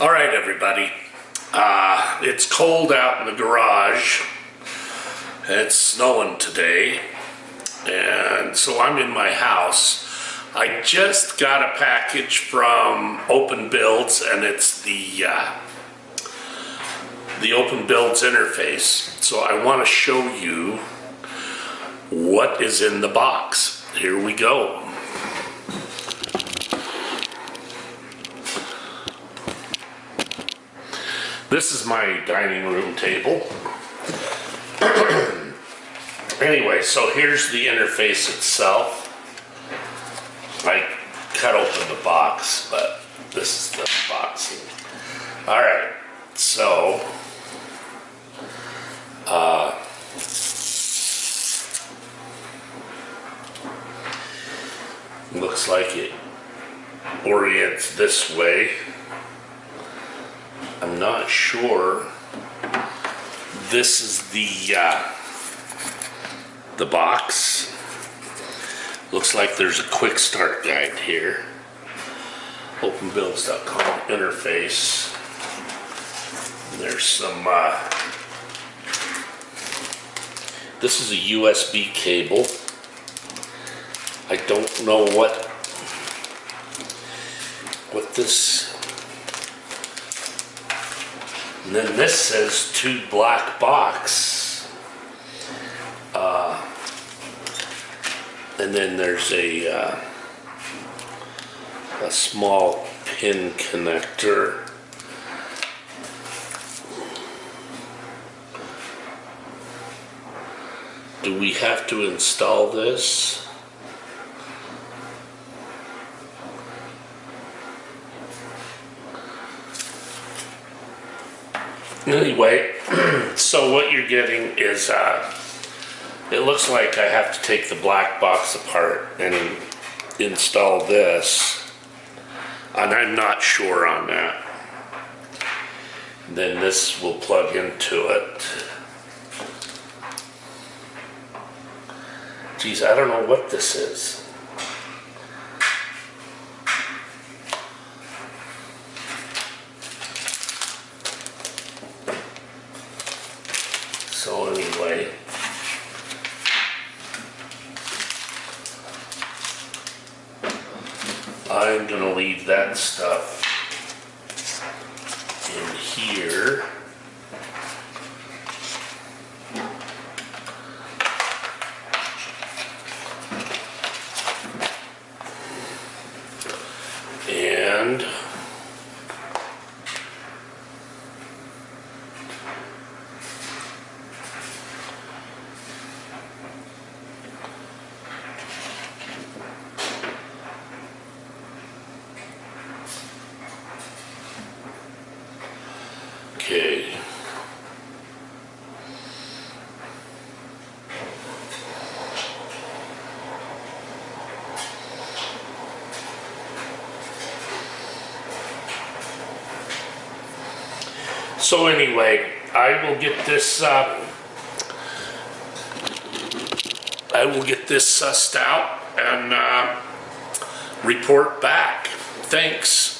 All right, everybody. It's cold out in the garage. It's snowing today, and so I'm in my house. I just got a package from Openbuilds, and it's the Openbuilds interface. So I want to show you what is in the box. Here we go. This is my dining room table. Anyway, so here's the interface itself. I cut open the box, but this is the box. All right, so looks like it orients this way. I'm not sure. This is the box. Looks like there's a quick start guide here. Openbuilds.com interface. There's some. This is a USB cable. I don't know what this. And then this says to black box. And then there's a small pin connector. Do we have to install this? Anyway, so what you're getting is, it looks like I have to take the black box apart and install this, and I'm not sure on that. Then this will plug into it. Geez, I don't know what this is. So anyway, I'm gonna leave that stuff in here. And okay. So anyway, I will get this sussed out and report back. Thanks.